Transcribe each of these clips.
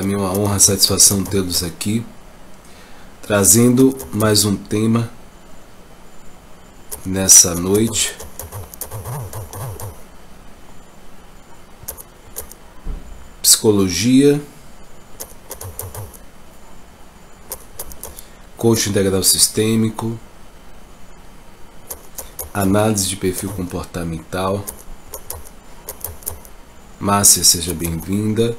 mim é uma honra, satisfação tê-los aqui, trazendo mais um tema nessa noite. Psicologia, coaching integral sistêmico, análise de perfil comportamental. Márcia, seja bem-vinda.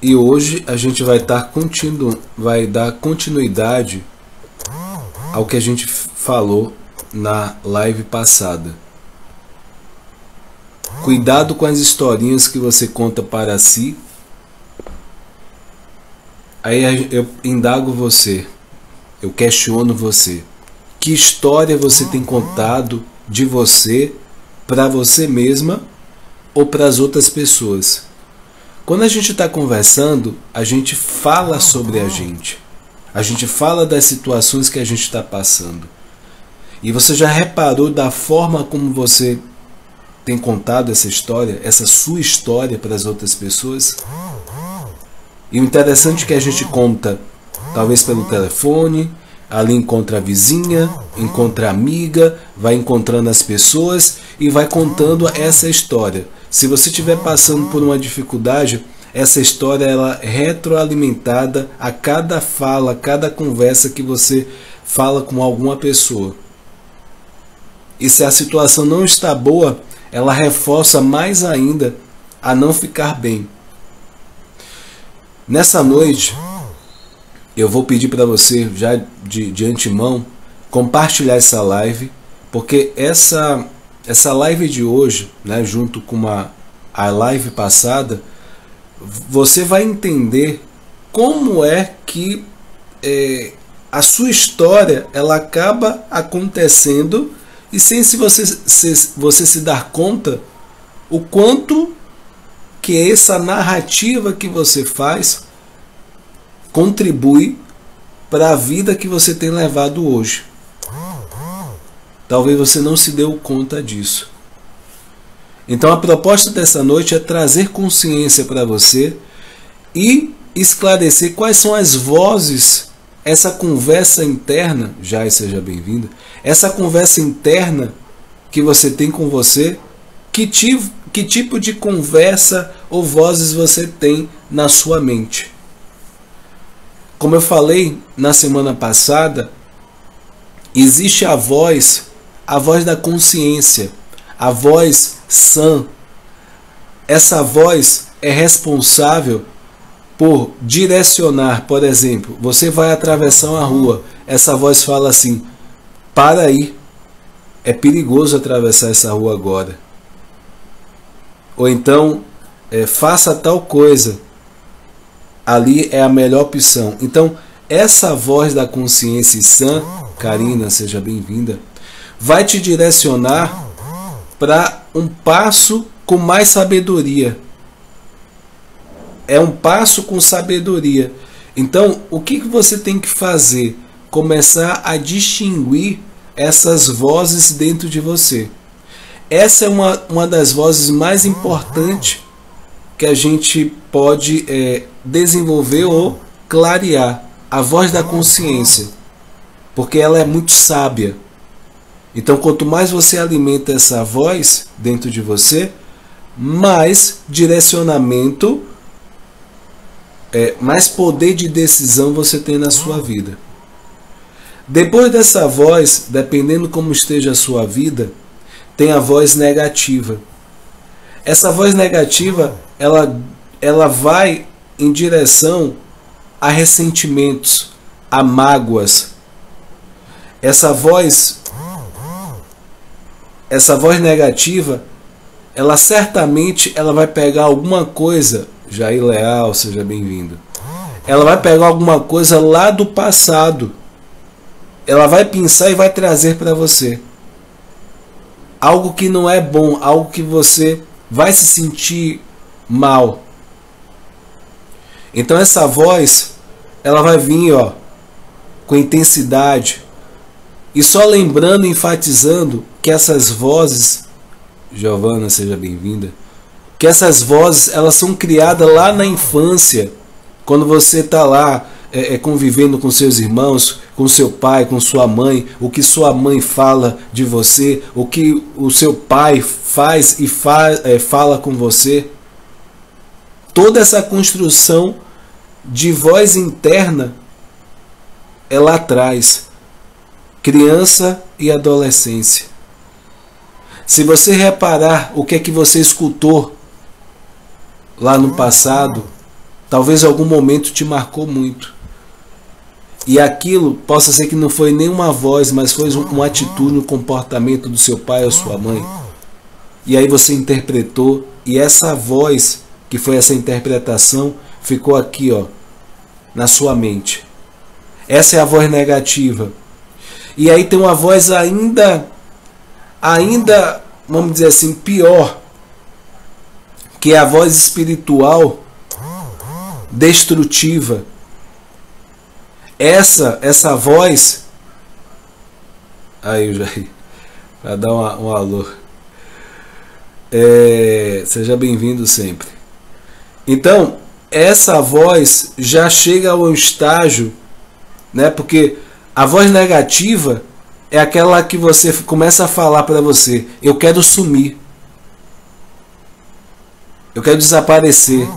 E hoje a gente vai dar continuidade ao que a gente falou na live passada. Cuidado com as historinhas que você conta para si. Aí eu indago você, eu questiono você. Que história você tem contado de você para você mesma ou para as outras pessoas? Quando a gente está conversando, a gente fala sobre a gente fala das situações que a gente está passando. E você já reparou da forma como você tem contado essa história, essa sua história para as outras pessoas? E o interessante é que a gente conta, talvez pelo telefone, ali encontra a vizinha, encontra a amiga, vai encontrando as pessoas e vai contando essa história. Se você estiver passando por uma dificuldade, essa história ela é retroalimentada a cada fala, a cada conversa que você fala com alguma pessoa. E se a situação não está boa, ela reforça mais ainda a não ficar bem. Nessa noite, eu vou pedir para você, já de antemão, compartilhar essa live, porque essa live de hoje, né, junto com a live passada, você vai entender como é que a sua história ela acaba acontecendo e sem você se dar conta o quanto que essa narrativa que você faz contribui para a vida que você tem levado hoje. Talvez você não se deu conta disso. Então a proposta dessa noite é trazer consciência para você e esclarecer quais são as vozes, essa conversa interna, já seja bem-vinda, essa conversa interna que você tem com você, que tipo de conversa ou vozes você tem na sua mente. Como eu falei na semana passada, existe a voz da consciência, a voz sã. Essa voz é responsável por direcionar, por exemplo, você vai atravessar uma rua, essa voz fala assim: para aí, é perigoso atravessar essa rua agora. Ou então, faça tal coisa, ali é a melhor opção. Então, essa voz da consciência sã, Karina, seja bem-vinda, vai te direcionar para um passo com mais sabedoria. É um passo com sabedoria. Então, o que você tem que fazer? Começar a distinguir essas vozes dentro de você. Essa é uma das vozes mais importantes que a gente pode desenvolver ou clarear. A voz da consciência. Porque ela é muito sábia. Então, quanto mais você alimenta essa voz dentro de você, mais direcionamento, mais poder de decisão você tem na sua vida. Depois dessa voz, dependendo como esteja a sua vida, tem a voz negativa. Essa voz negativa, ela vai em direção a ressentimentos, a mágoas. Essa voz negativa, ela certamente vai pegar alguma coisa, Jair Leal, seja bem-vindo. Ela vai pegar alguma coisa lá do passado. Ela vai pensar e vai trazer para você algo que não é bom, algo que você vai se sentir mal. Então essa voz, ela vai vir, com intensidade. E só lembrando, enfatizando que essas vozes, Giovana, seja bem-vinda, que essas vozes elas são criadas lá na infância, quando você está lá convivendo com seus irmãos, com seu pai, com sua mãe, o que sua mãe fala de você, o que o seu pai faz e fala com você. Toda essa construção de voz interna é lá atrás, criança e adolescência. Se você reparar o que é que você escutou lá no passado, talvez algum momento te marcou muito. E aquilo possa ser que não foi nenhuma voz, mas foi uma atitude, um comportamento do seu pai ou sua mãe. E aí você interpretou, e essa voz, que foi essa interpretação, ficou aqui, ó, na sua mente. Essa é a voz negativa. E aí tem uma voz ainda, vamos dizer assim, pior, que é a voz espiritual destrutiva. Essa voz, aí Jair, para dar um alô, seja bem-vindo sempre. Então, essa voz já chega ao estágio, né? Porque a voz negativa é aquela que você começa a falar para você: eu quero sumir, eu quero desaparecer.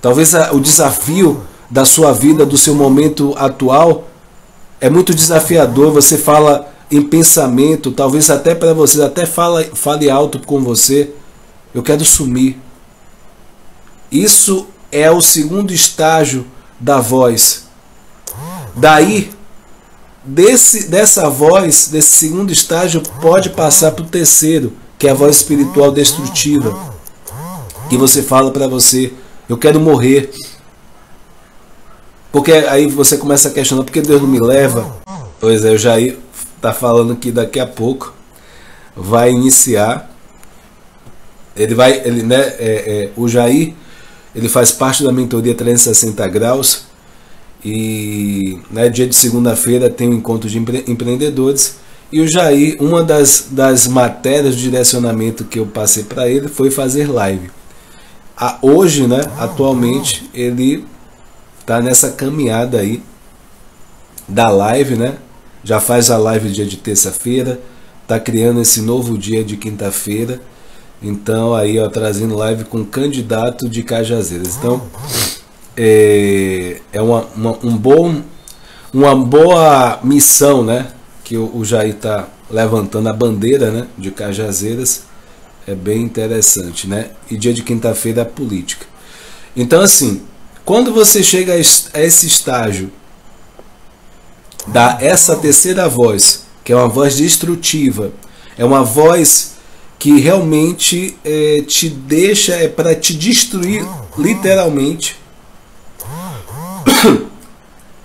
Talvez o desafio da sua vida, do seu momento atual, é muito desafiador. Você fala em pensamento, talvez até para você, até fale alto com você: eu quero sumir. Isso é o segundo estágio da voz. Daí, dessa voz, desse segundo estágio, pode passar para o terceiro, que é a voz espiritual destrutiva, que você fala para você: eu quero morrer. Porque aí você começa a questionar: por que Deus não me leva? Pois é, o Jair está falando que daqui a pouco vai iniciar. O Jair, ele faz parte da mentoria 360 graus. E dia de segunda-feira tem um encontro de empreendedores. E o Jair, uma das matérias de direcionamento que eu passei para ele foi fazer live. Hoje, atualmente, ele está nessa caminhada aí da live, né? Já faz a live dia de terça-feira, está criando esse novo dia de quinta-feira. Então aí, ó, trazendo live com candidato de Cajazeiras. Então é uma boa missão, né? Que o Jair está levantando a bandeira, né, de Cajazeiras. É bem interessante, né? E dia de quinta-feira a política. Então, assim, quando você chega a esse estágio essa terceira voz, que é uma voz destrutiva, é uma voz que realmente te deixa, para te destruir literalmente.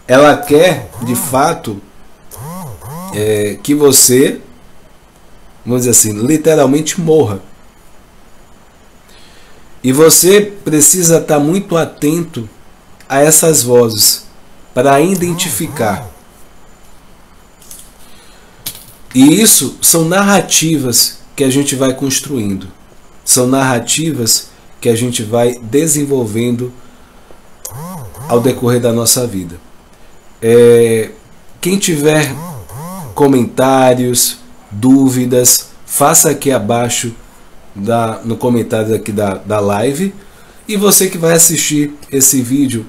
Ela quer, de fato, que você, vamos dizer assim, literalmente morra. E você precisa estar muito atento a essas vozes para identificar. E isso são narrativas que a gente vai construindo. São narrativas que a gente vai desenvolvendo ao decorrer da nossa vida. Quem tiver comentários, dúvidas, faça aqui abaixo no comentário aqui da live. E você que vai assistir esse vídeo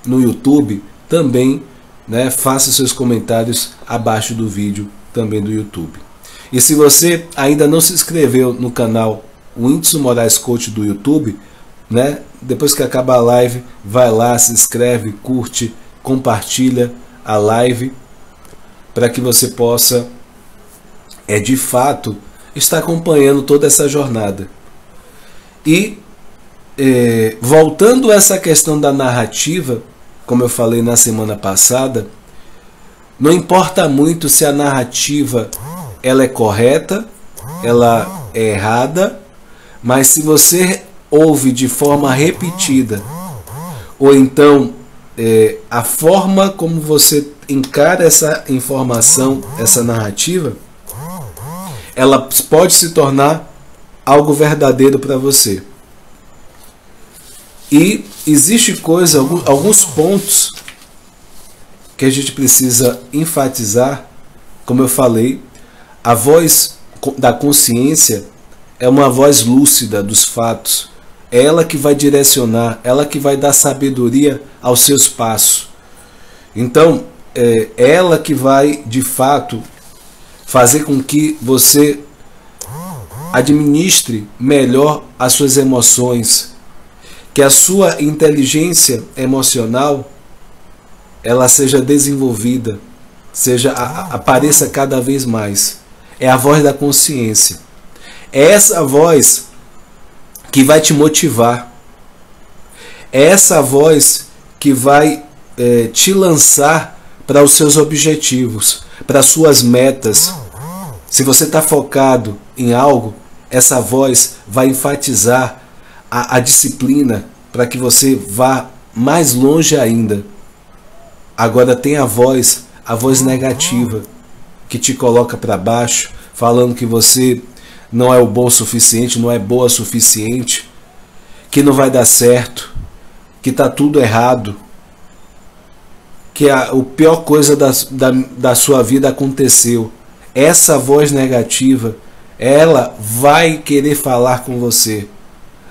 no YouTube também, né, faça seus comentários abaixo do vídeo também do YouTube. E se você ainda não se inscreveu no canal Whindeson Moraes Coach do YouTube, né, depois que acabar a live, vai lá, se inscreve, curte, compartilha a live, para que você possa de fato estar acompanhando toda essa jornada. E voltando a essa questão da narrativa, como eu falei na semana passada, não importa muito se a narrativa ela é correta, ela é errada, mas se você ouve de forma repetida, ou então a forma como você encara essa informação, essa narrativa, ela pode se tornar algo verdadeiro para você. E existe alguns pontos que a gente precisa enfatizar. Como eu falei, a voz da consciência é uma voz lúcida dos fatos. É ela que vai direcionar, ela que vai dar sabedoria aos seus passos. Então, é ela que vai, de fato, fazer com que você administre melhor as suas emoções, que a sua inteligência emocional ela seja desenvolvida, apareça cada vez mais. É a voz da consciência. É essa voz que vai te motivar. É essa voz que vai te lançar para os seus objetivos, para as suas metas. Se você está focado em algo, essa voz vai enfatizar a disciplina para que você vá mais longe ainda. Agora tem a voz negativa, que te coloca para baixo, falando que você não é o bom o suficiente, não é boa o suficiente, que não vai dar certo, que está tudo errado, que a pior coisa da sua vida aconteceu. Essa voz negativa, ela vai querer falar com você,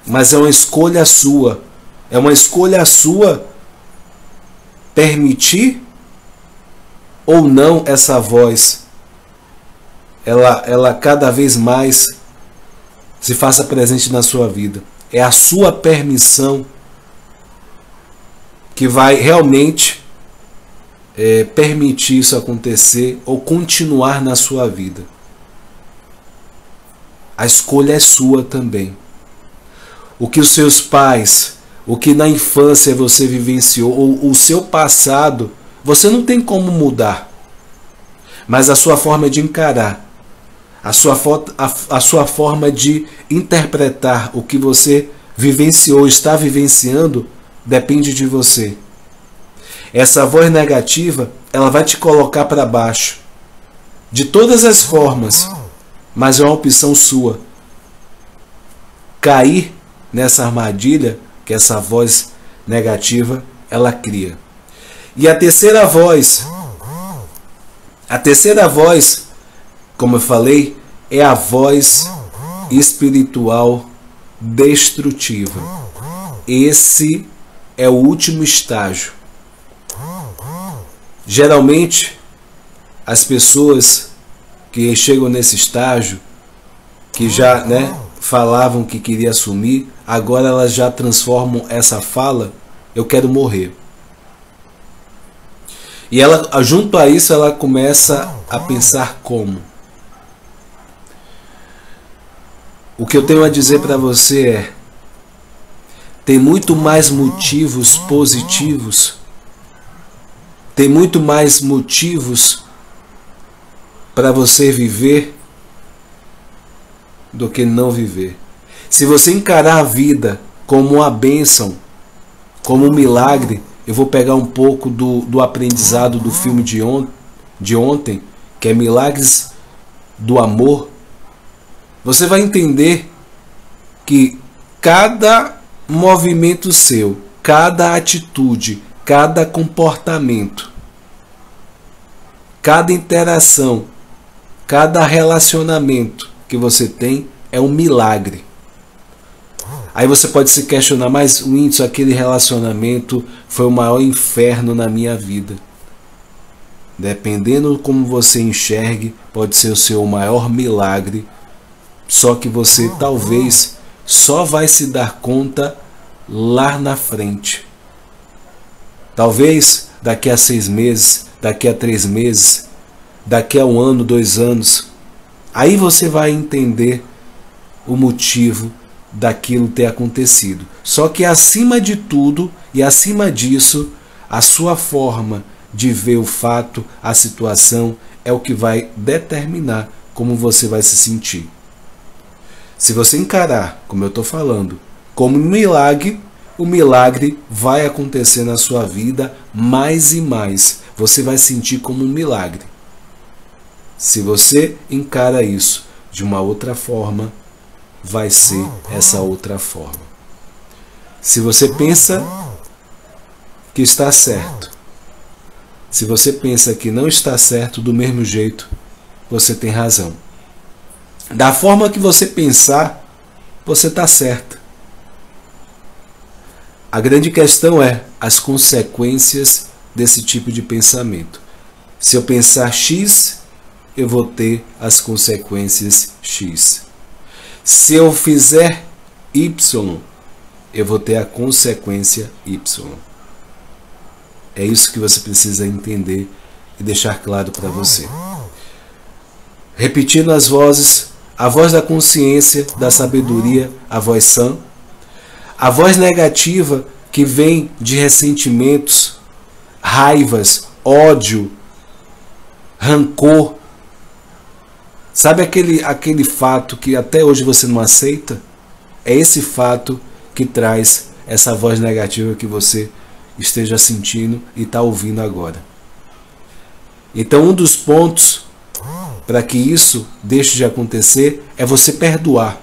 mas é uma escolha sua. É uma escolha sua permitir ou não essa voz ela cada vez mais se faça presente na sua vida. É a sua permissão que vai realmente permitir isso acontecer ou continuar na sua vida. A escolha é sua também. O que os seus pais, o que na infância você vivenciou, ou o seu passado, você não tem como mudar. Mas a sua forma de encarar, a sua forma de interpretar o que você vivenciou, está vivenciando, depende de você. Essa voz negativa, ela vai te colocar para baixo, de todas as formas, mas é uma opção sua. Cair nessa armadilha que essa voz negativa ela cria. E a terceira voz, como eu falei, é a voz espiritual destrutiva. Esse é o último estágio. Geralmente, as pessoas que chegam nesse estágio, que já falavam que queria assumir, agora elas já transformam essa fala, eu quero morrer. E ela, junto a isso, ela começa a pensar como. O que eu tenho a dizer para você é: tem muito mais motivos positivos, tem muito mais motivos para você viver do que não viver. Se você encarar a vida como uma bênção, como um milagre, eu vou pegar um pouco do aprendizado do filme de ontem, que é Milagres do Amor. Você vai entender que cada movimento seu, cada atitude, cada comportamento, cada interação, cada relacionamento que você tem é um milagre. Aí você pode se questionar, mas Whindersson, aquele relacionamento foi o maior inferno na minha vida. Dependendo como você enxergue, pode ser o seu maior milagre. Só que você talvez só vai se dar conta lá na frente. Talvez daqui a 6 meses, daqui a 3 meses, daqui a 1 ano, 2 anos. Aí você vai entender o motivo daquilo ter acontecido. Só que acima de tudo e acima disso, a sua forma de ver o fato, a situação, é o que vai determinar como você vai se sentir. Se você encarar, como eu estou falando, como um milagre, o milagre vai acontecer na sua vida mais e mais. Você vai sentir como um milagre. Se você encara isso de uma outra forma, vai ser essa outra forma. Se você pensa que está certo, se você pensa que não está certo, do mesmo jeito, você tem razão. Da forma que você pensar, você está certo. A grande questão é as consequências desse tipo de pensamento. Se eu pensar X, eu vou ter as consequências X. Se eu fizer Y, eu vou ter a consequência Y. É isso que você precisa entender e deixar claro para você. Repetindo as vozes, a voz da consciência, da sabedoria, a voz sã. A voz negativa que vem de ressentimentos, raivas, ódio, rancor. Sabe aquele fato que até hoje você não aceita? É esse fato que traz essa voz negativa que você esteja sentindo e está ouvindo agora. Então, um dos pontos para que isso deixe de acontecer é você perdoar.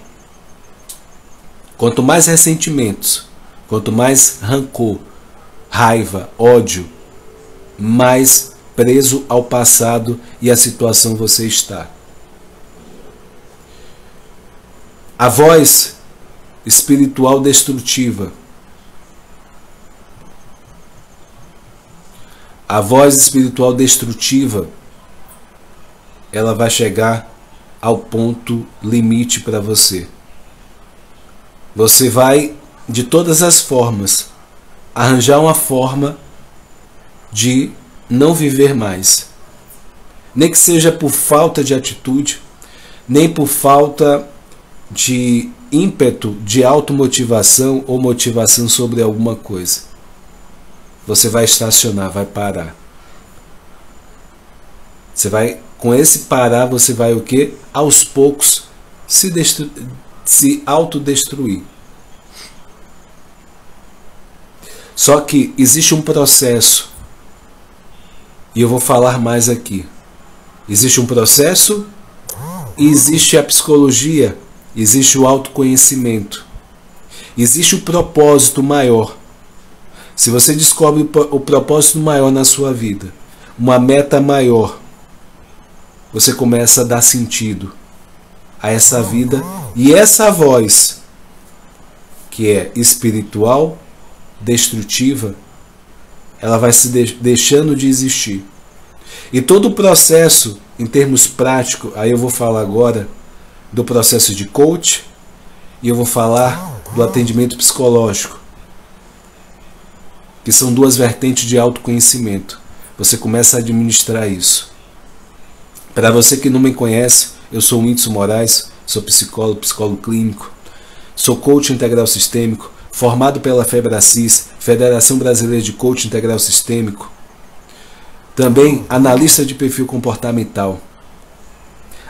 Quanto mais ressentimentos, quanto mais rancor, raiva, ódio, mais preso ao passado e à situação você está. A voz espiritual destrutiva. A voz espiritual destrutiva, ela vai chegar ao ponto limite para você. Você vai, de todas as formas, arranjar uma forma de não viver mais. Nem que seja por falta de atitude, nem por falta de ímpeto, de automotivação ou motivação sobre alguma coisa. Você vai estacionar, vai parar. Você vai, com esse parar, você vai o quê? Aos poucos se autodestruir. Só que existe um processo, e eu vou falar mais aqui. Existe um processo e existe a psicologia, existe o autoconhecimento, existe o propósito maior. Se você descobre o propósito maior na sua vida, uma meta maior, você começa a dar sentido a essa vida, e essa voz, que é espiritual, destrutiva, ela vai se deixando de existir. E todo o processo, em termos práticos, aí eu vou falar agora do processo de coach, e eu vou falar do atendimento psicológico, que são duas vertentes de autoconhecimento. Você começa a administrar isso. Para você que não me conhece, eu sou o Whindersson Moraes, sou psicólogo clínico, sou coach integral sistêmico, formado pela FEBRACIS, Federação Brasileira de Coach Integral Sistêmico, também analista de perfil comportamental,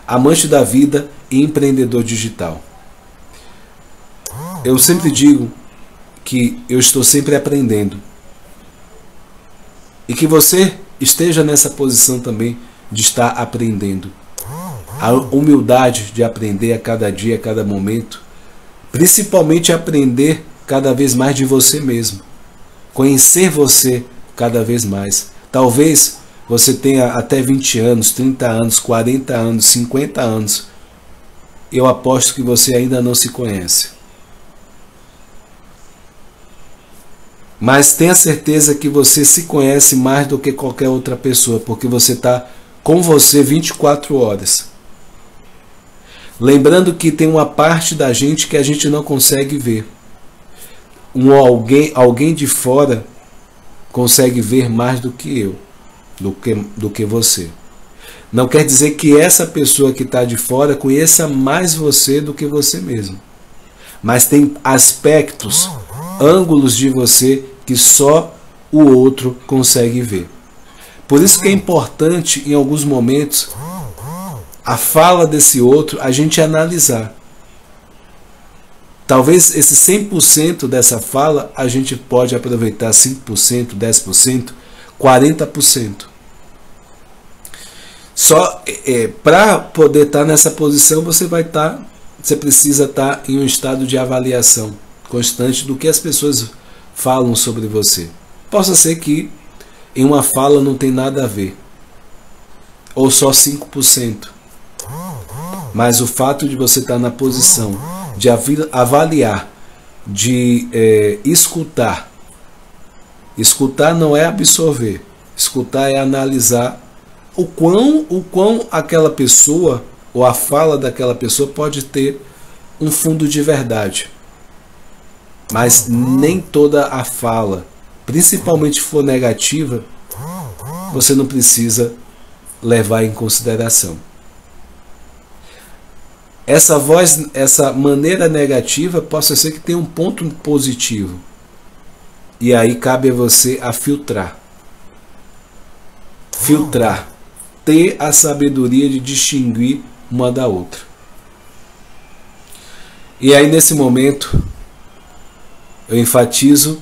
amante da vida e empreendedor digital. Eu sempre digo que eu estou sempre aprendendo, e que você esteja nessa posição também de estar aprendendo. A humildade de aprender a cada dia, a cada momento, principalmente aprender cada vez mais de você mesmo, conhecer você cada vez mais. Talvez você tenha até 20 anos, 30 anos, 40 anos, 50 anos. Eu aposto que você ainda não se conhece. Mas tenha certeza que você se conhece mais do que qualquer outra pessoa, porque você está com você 24 horas. Lembrando que tem uma parte da gente que a gente não consegue ver. Alguém de fora consegue ver mais do que eu, do que você. Não quer dizer que essa pessoa que está de fora conheça mais você do que você mesmo. Mas tem aspectos, ângulos de você que só o outro consegue ver. Por isso que é importante, em alguns momentos, a fala desse outro, a gente analisar. Talvez esse 100% dessa fala, a gente pode aproveitar 5%, 10%, 40%. Só para poder estar nessa posição, você precisa estar em um estado de avaliação. constante do que as pessoas falam sobre você. Possa ser que em uma fala não tem nada a ver, ou só 5%. Mas o fato de você estar na posição de avaliar, de escutar. Escutar não é absorver. Escutar é analisar o quão aquela pessoa, ou a fala daquela pessoa, pode ter um fundo de verdade. Mas nem toda a fala, principalmente se for negativa, você não precisa levar em consideração. Essa voz, essa maneira negativa, possa ser que tenha um ponto positivo. E aí cabe a você a filtrar. Filtrar. Ter a sabedoria de distinguir uma da outra. E aí nesse momento, eu enfatizo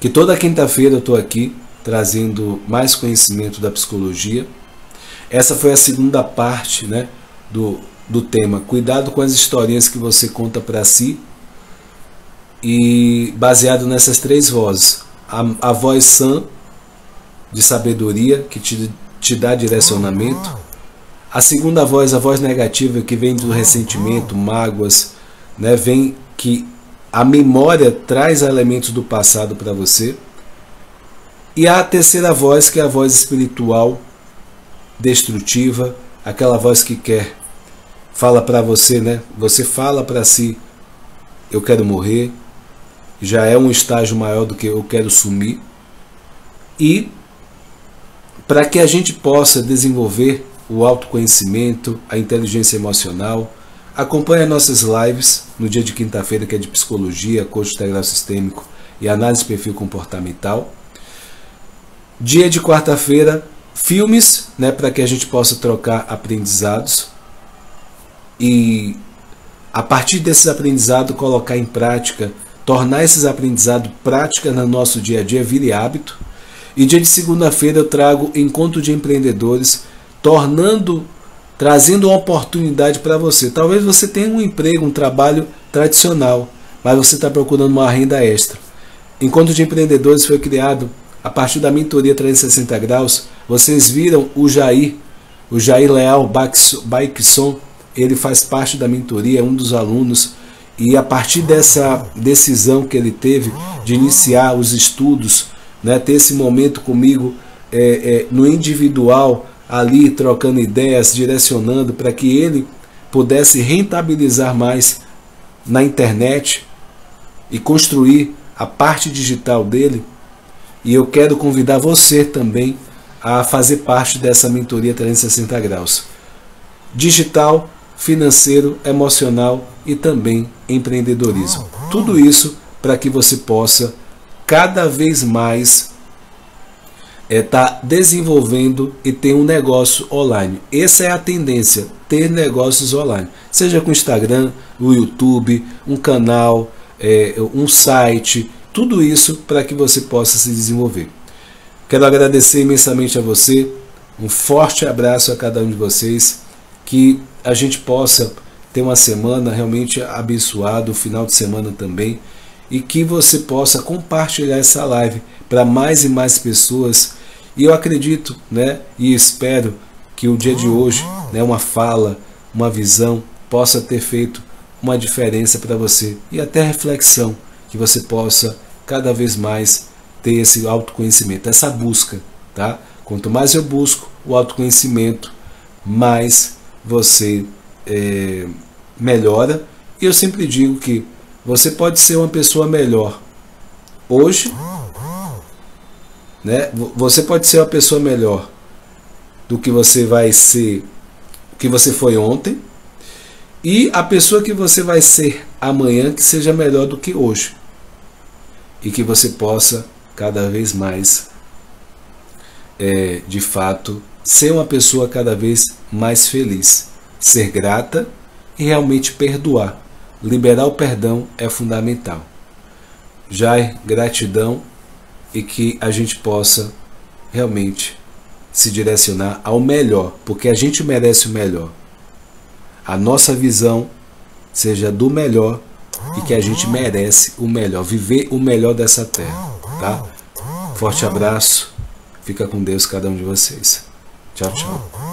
que toda quinta-feira eu estou aqui trazendo mais conhecimento da psicologia. Essa foi a segunda parte, né, do tema. Cuidado com as historinhas que você conta para si. E baseado nessas três vozes. A voz sã, de sabedoria, que te dá direcionamento. A segunda voz, a voz negativa, que vem do ressentimento, mágoas, né, vem que a memória traz elementos do passado para você. E a terceira voz, que é a voz espiritual, destrutiva, aquela voz que fala para você, né? Você fala para si, eu quero morrer, já é um estágio maior do que eu quero sumir. E para que a gente possa desenvolver o autoconhecimento, a inteligência emocional, acompanhe nossas lives no dia de quinta-feira, que é de psicologia, coach integral sistêmico e análise de perfil comportamental. Dia de quarta-feira, filmes, né, para que a gente possa trocar aprendizados e a partir desses aprendizados colocar em prática, tornar esses aprendizados prática no nosso dia a dia, vire hábito. E dia de segunda-feira eu trago encontro de empreendedores, trazendo uma oportunidade para você. Talvez você tenha um emprego, um trabalho tradicional, mas você está procurando uma renda extra. Encontro de empreendedores foi criado a partir da mentoria 360 graus. Vocês viram o Jair Leal Baikson, ele faz parte da mentoria, é um dos alunos. E a partir dessa decisão que ele teve de iniciar os estudos, né, ter esse momento comigo no individual, ali trocando ideias, direcionando para que ele pudesse rentabilizar mais na internet e construir a parte digital dele. E eu quero convidar você também a fazer parte dessa mentoria 360 graus. Digital, financeiro, emocional e também empreendedorismo. Tudo isso para que você possa cada vez mais tá desenvolvendo e ter um negócio online. Essa é a tendência, ter negócios online. Seja com Instagram, o YouTube, um canal, um site, tudo isso para que você possa se desenvolver. Quero agradecer imensamente a você, um forte abraço a cada um de vocês, que a gente possa ter uma semana realmente abençoada, o final de semana também, e que você possa compartilhar essa live para mais e mais pessoas. E eu acredito, né, e espero que o dia de hoje, né, uma fala, uma visão, possa ter feito uma diferença para você e até reflexão, que você possa cada vez mais ter esse autoconhecimento, essa busca, tá? Quanto mais eu busco o autoconhecimento, mais você melhora. E eu sempre digo que você pode ser uma pessoa melhor hoje, né? Você pode ser uma pessoa melhor do que você vai ser, que você foi ontem, e a pessoa que você vai ser amanhã que seja melhor do que hoje, e que você possa cada vez mais de fato ser uma pessoa cada vez mais feliz, ser grata e realmente perdoar. Liberar o perdão é fundamental. Jair, gratidão, e que a gente possa realmente se direcionar ao melhor, porque a gente merece o melhor. A nossa visão seja do melhor e que a gente merece o melhor, viver o melhor dessa terra, tá? Forte abraço, fica com Deus cada um de vocês. Tchau, tchau.